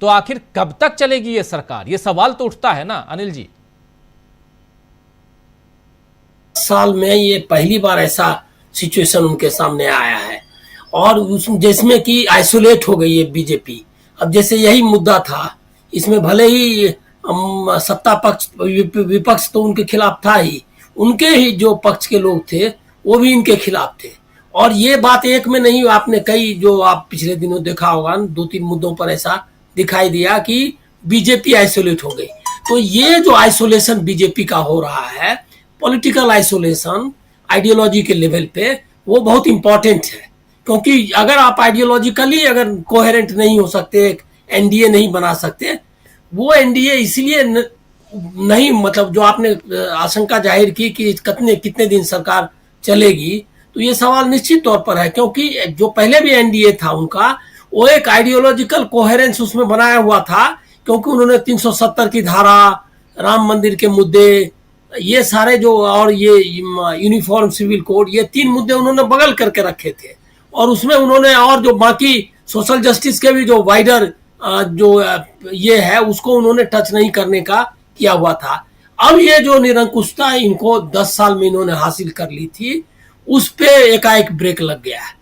तो आखिर कब तक चलेगी ये सरकार? ये सवाल तो उठता है ना अनिल जी। साल में ये पहली बार ऐसा सिचुएशन उनके सामने आया है और जिसमें कि आइसोलेट हो गई है बीजेपी। अब जैसे यही मुद्दा था, इसमें भले ही सत्ता पक्ष विपक्ष तो उनके खिलाफ था ही, उनके ही जो पक्ष के लोग थे वो भी इनके खिलाफ थे। और ये बात एक में नहीं, आपने कई जो आप पिछले दिनों देखा होगा 2-3 मुद्दों पर ऐसा दिखाई दिया कि बीजेपी आइसोलेट हो गई। तो ये जो आइसोलेशन बीजेपी का हो रहा है, पॉलिटिकल आइसोलेशन आइडियोलॉजी के लेवल पे, वो बहुत इंपॉर्टेंट है। क्योंकि अगर आप आइडियोलॉजिकली अगर कोहेरेंट नहीं हो सकते, एनडीए नहीं बना सकते, वो एनडीए इसलिए नहीं, मतलब जो आपने आशंका जाहिर की कि कितने दिन सरकार चलेगी, तो ये सवाल निश्चित तौर पर है। क्योंकि जो पहले भी एनडीए था उनका, वो एक आइडियोलॉजिकल कोहेरेंस उसमें बनाया हुआ था। क्योंकि उन्होंने 370 की धारा, राम मंदिर के मुद्दे, ये सारे जो, और ये यूनिफॉर्म सिविल कोड, ये 3 मुद्दे उन्होंने बगल करके रखे थे। और उसमें उन्होंने और जो बाकी सोशल जस्टिस के भी जो वाइडर जो ये है, उसको उन्होंने टच नहीं करने का किया हुआ था। अब ये जो निरंकुशता इनको 10 साल में इन्होंने हासिल कर ली थी, उस पे एकाएक ब्रेक लग गया है।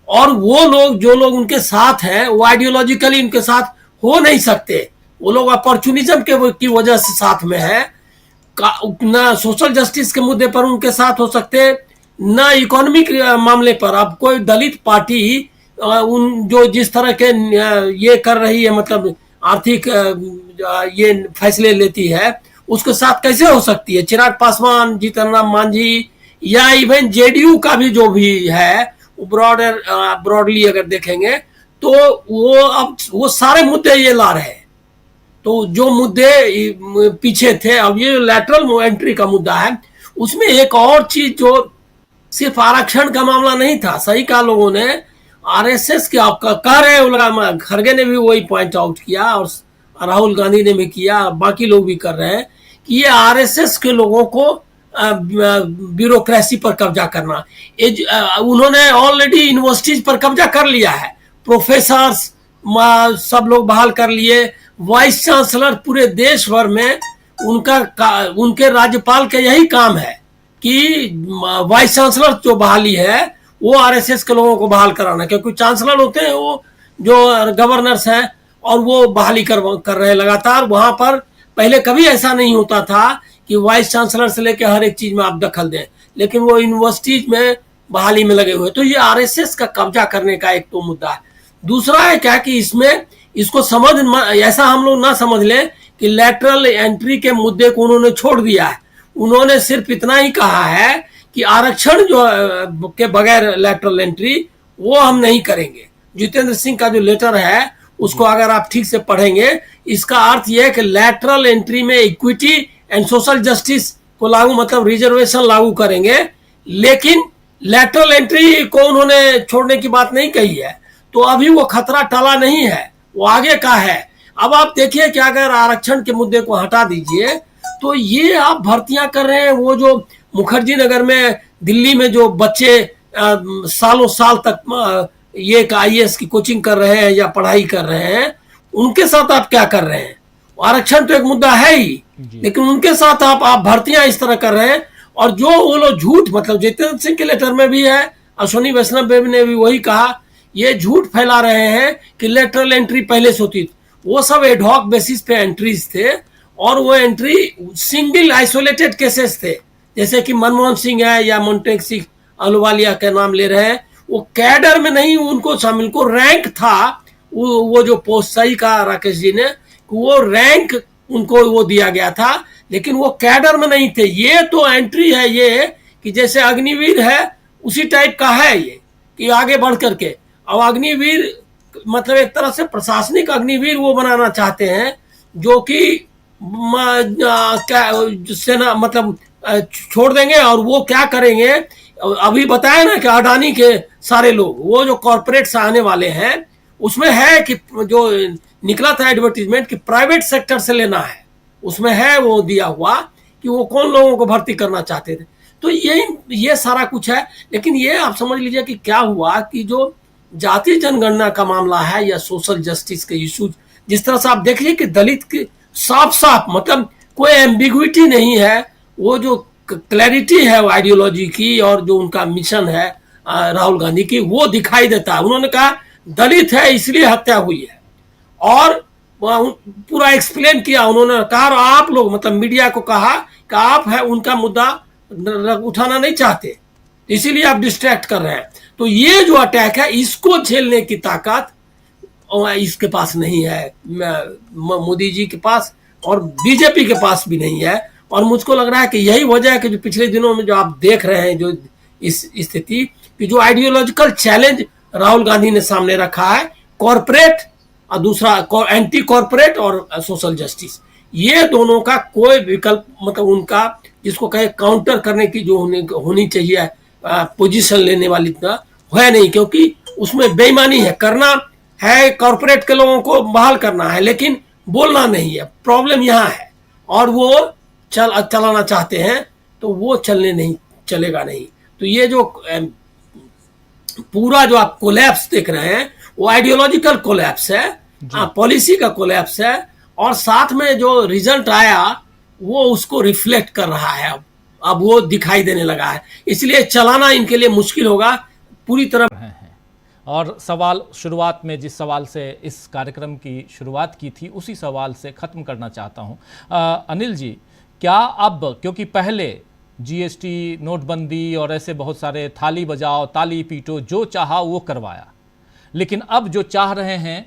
और वो लोग, जो लोग उनके साथ हैं, वो आइडियोलॉजिकली उनके साथ हो नहीं सकते। वो लोग अपॉर्चुनिज्म की वजह से साथ में है। ना सोशल जस्टिस के मुद्दे पर उनके साथ हो सकते, ना इकोनॉमिक मामले पर। अब कोई दलित पार्टी उन जो जिस तरह के ये कर रही है, मतलब आर्थिक ये फैसले लेती है, उसके साथ कैसे हो सकती है? चिराग पासवान, जीतन राम मांझी, या इवन जेडीयू का भी जो भी है, ब्रॉडली अगर देखेंगे तो वो सारे मुद्दे ये ला रहे हैं। तो जो मुद्दे पीछे थे, अब ये लैटरल एंट्री का मुद्दा है, उसमें एक और चीज जो सिर्फ आरक्षण का मामला नहीं था, सही कहा लोगों ने, आरएसएस के आप कह रहे हैं, खड़गे ने भी वही पॉइंट आउट किया और राहुल गांधी ने भी किया, बाकी लोग भी कर रहे हैं कि ये आरएसएस के लोगों को ब्यूरोक्रेसी पर कब्जा करना। उन्होंने ऑलरेडी यूनिवर्सिटीज पर कब्जा कर लिया है, प्रोफेसर्स सब लोग बहाल कर लिए, वाइस चांसलर पूरे देश भर में उनके राज्यपाल का यही काम है कि वाइस चांसलर जो बहाली है वो आरएसएस के लोगों को बहाल कराना। क्योंकि चांसलर होते हैं वो जो गवर्नर्स हैं, और वो बहाली कर रहे हैं लगातार। वहां पर पहले कभी ऐसा नहीं होता था कि वाइस चांसलर से लेकर हर एक चीज में आप दखल दें, लेकिन वो यूनिवर्सिटीज में बहाली में लगे हुए। तो ये आरएसएस का कब्जा करने का एक तो मुद्दा है। दूसरा है क्या कि इसमें इसको ऐसा हम लोग ना समझ लें कि लैटरल एंट्री के मुद्दे को उन्होंने छोड़ दिया है। उन्होंने सिर्फ इतना ही कहा है कि आरक्षण जो के बगैर लैटरल एंट्री वो हम नहीं करेंगे। जितेंद्र सिंह का जो लेटर है, उसको अगर आप ठीक से पढ़ेंगे, इसका अर्थ यह है कि लैटरल एंट्री में इक्विटी एंड सोशल जस्टिस को लागू, मतलब रिजर्वेशन लागू करेंगे, लेकिन लैटरल एंट्री को उन्होंने छोड़ने की बात नहीं कही है। तो अभी वो खतरा टला नहीं है, वो आगे का है। अब आप देखिए कि अगर आरक्षण के मुद्दे को हटा दीजिए, तो ये आप भर्तियां कर रहे हैं, वो जो मुखर्जी नगर में, दिल्ली में जो बच्चे सालों साल तक ये आईएएस की कोचिंग कर रहे हैं या पढ़ाई कर रहे हैं, उनके साथ आप क्या कर रहे हैं? आरक्षण तो एक मुद्दा है ही, लेकिन उनके साथ आप भर्तियां इस तरह कर रहे हैं। और जो वो लोग झूठ, मतलब जितेंद्र सिंह के लेटर में भी है, अश्विनी वैष्णव ने भी वही कहा, ये झूठ फैला रहे हैं कि लेटरल एंट्री पहले से होती थी। वो सब एडहॉक बेसिस पे एंट्रीज थे, और वो एंट्री सिंगल आइसोलेटेड केसेस थे, जैसे कि मनमोहन सिंह है या मोन्टेक सिंह अहलुवालिया का नाम ले रहे हैं। वो कैडर में नहीं उनको शामिल, को रैंक था, वो जो पोस्ट, सही कहा राकेश जी ने, वो रैंक उनको वो दिया गया था, लेकिन वो कैडर में नहीं थे। ये तो एंट्री है ये कि जैसे अग्निवीर है उसी टाइप का है ये, कि आगे बढ़ करके। अब अग्निवीर मतलब एक तरह से प्रशासनिक अग्निवीर वो बनाना चाहते हैं, जो कि सेना मतलब छोड़ देंगे। और वो क्या करेंगे, अभी बताया ना कि अडानी के सारे लोग, वो जो कॉर्पोरेट्स आने वाले हैं, उसमें है कि जो निकला था एडवर्टीजमेंट कि प्राइवेट सेक्टर से लेना है, उसमें है वो दिया हुआ कि वो कौन लोगों को भर्ती करना चाहते थे। तो ये सारा कुछ है। लेकिन ये आप समझ लीजिए कि क्या हुआ कि जो जातीय जनगणना का मामला है या सोशल जस्टिस के इश्यूज जिस तरह से आप देखिए कि दलित की साफ साफ मतलब कोई एम्बिग्विटी नहीं है, वो जो क्लैरिटी है वो आइडियोलॉजी की और जो उनका मिशन है राहुल गांधी की, वो दिखाई देता है। उन्होंने कहा दलित है इसलिए हत्या हुई है, और पूरा एक्सप्लेन किया उन्होंने। कहा आप लोग मतलब मीडिया को कहा कि आप है उनका मुद्दा उठाना नहीं चाहते, इसीलिए आप डिस्ट्रैक्ट कर रहे हैं। तो ये जो अटैक है इसको झेलने की ताकत इसके पास नहीं है, मोदी जी के पास और बीजेपी के पास भी नहीं है। और मुझको लग रहा है कि यही वजह है कि जो पिछले दिनों में जो आप देख रहे हैं जो इस स्थिति कि जो आइडियोलॉजिकल चैलेंज राहुल गांधी ने सामने रखा है, कॉरपोरेट और दूसरा एंटी कॉरपोरेट और सोशल जस्टिस, ये दोनों का कोई विकल्प मतलब उनका जिसको कहे काउंटर करने की जो होनी चाहिए पोजीशन लेने वाली है नहीं, क्योंकि उसमें बेईमानी है। करना है कॉरपोरेट के लोगों को बहाल करना है, लेकिन बोलना नहीं है। प्रॉब्लम यहाँ है, और वो चलाना चाहते हैं तो वो चलेगा नहीं। तो ये जो पूरा जो आप कोलैप्स देख रहे हैं वो आइडियोलॉजिकल कोलैप्स है, पॉलिसी का कोलैप्स है, और साथ में जो रिजल्ट आया वो उसको रिफ्लेक्ट कर रहा है। अब वो दिखाई देने लगा है, इसलिए चलाना इनके लिए मुश्किल होगा पूरी तरह। और सवाल शुरुआत में जिस सवाल से इस कार्यक्रम की शुरुआत की थी उसी सवाल से ख़त्म करना चाहता हूं। अनिल जी, क्या अब, क्योंकि पहले जीएसटी, नोटबंदी और ऐसे बहुत सारे थाली बजाओ ताली पीटो जो चाहा वो करवाया, लेकिन अब जो चाह रहे हैं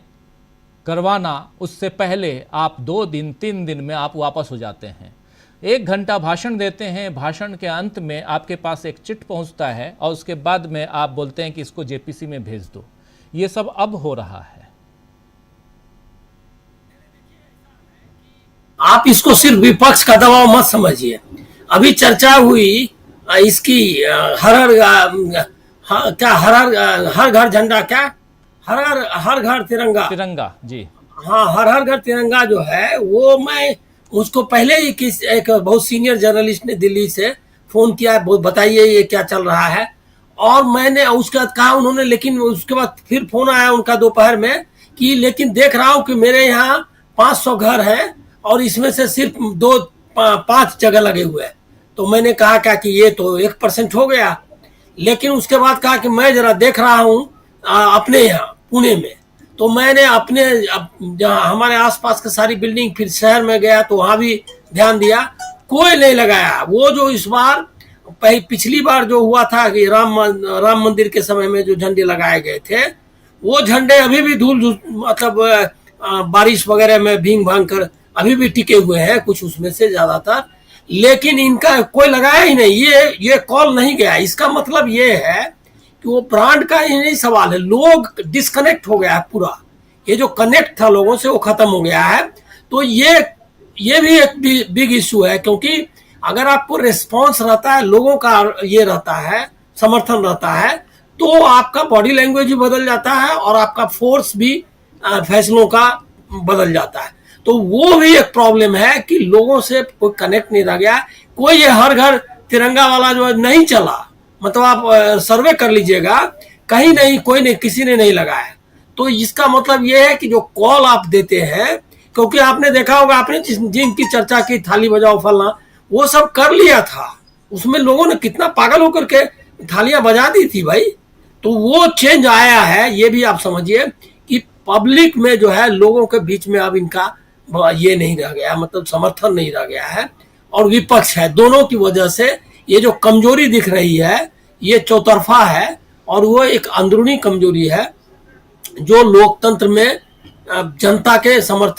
करवाना उससे पहले आप 2 दिन 3 दिन में आप वापस हो जाते हैं। 1 घंटा भाषण देते हैं, भाषण के अंत में आपके पास एक चिट पहुंचता है और उसके बाद में आप बोलते हैं कि इसको जेपीसी में भेज दो। ये सब अब हो रहा है। आप इसको सिर्फ विपक्ष का दबाव मत समझिए। अभी चर्चा हुई इसकी हर घर झंडा, क्या हर घर तिरंगा जी हाँ, हर घर तिरंगा जो है वो मुझको पहले ही एक बहुत सीनियर जर्नलिस्ट ने दिल्ली से फोन किया, बताइए ये क्या चल रहा है। और मैंने उसके बाद कहा उन्होंने, लेकिन उसके बाद फिर फोन आया उनका दोपहर में कि लेकिन देख रहा हूं कि मेरे यहाँ 500 घर हैं और इसमें से सिर्फ 5 जगह लगे हुए हैं। तो मैंने कहा क्या कि ये तो 1% हो गया। लेकिन उसके बाद कहा कि मैं जरा देख रहा हूँ अपने यहाँ पुणे में, तो मैंने अपने हमारे आसपास के सारी बिल्डिंग फिर शहर में गया तो वहां भी ध्यान दिया, कोई नहीं लगाया। वो जो इस बार पिछली बार जो हुआ था कि राम मंदिर के समय में जो झंडे लगाए गए थे, वो झंडे अभी भी धूल मतलब बारिश वगैरह में भींग भांग कर अभी भी टिके हुए हैं, कुछ उसमें से ज्यादातर। लेकिन इनका कोई लगाया ही नहीं, ये कॉल नहीं गया। इसका मतलब ये है कि वो ब्रांड का ही नहीं सवाल है, लोग डिस्कनेक्ट हो गया है पूरा। ये जो कनेक्ट था लोगों से वो खत्म हो गया है। तो ये भी एक बिग इशू है, क्योंकि अगर आपको रिस्पॉन्स रहता है, लोगों का ये रहता है, समर्थन रहता है, तो आपका बॉडी लैंग्वेज भी बदल जाता है और आपका फोर्स भी फैसलों का बदल जाता है। तो वो भी एक प्रॉब्लम है कि लोगों से कोई कनेक्ट नहीं रह गया। कोई ये हर घर तिरंगा वाला जो नहीं चला, मतलब आप सर्वे कर लीजिएगा, कहीं नहीं, कोई नहीं, किसी ने नहीं लगाया। तो इसका मतलब ये है कि जो कॉल आप देते हैं, क्योंकि आपने देखा होगा, आपने जिनकी चर्चा की थाली बजाओ फलना, वो सब कर लिया था, उसमें लोगों ने कितना पागल होकर के थालियां बजा दी थी भाई। तो वो चेंज आया है, ये भी आप समझिए कि पब्लिक में जो है, लोगों के बीच में अब इनका ये नहीं रह गया, मतलब समर्थन नहीं रह गया है। और विपक्ष है, दोनों की वजह से ये जो कमजोरी दिख रही है ये चौतरफा है, और वो एक अंदरूनी कमजोरी है जो लोकतंत्र में जनता के समर्थन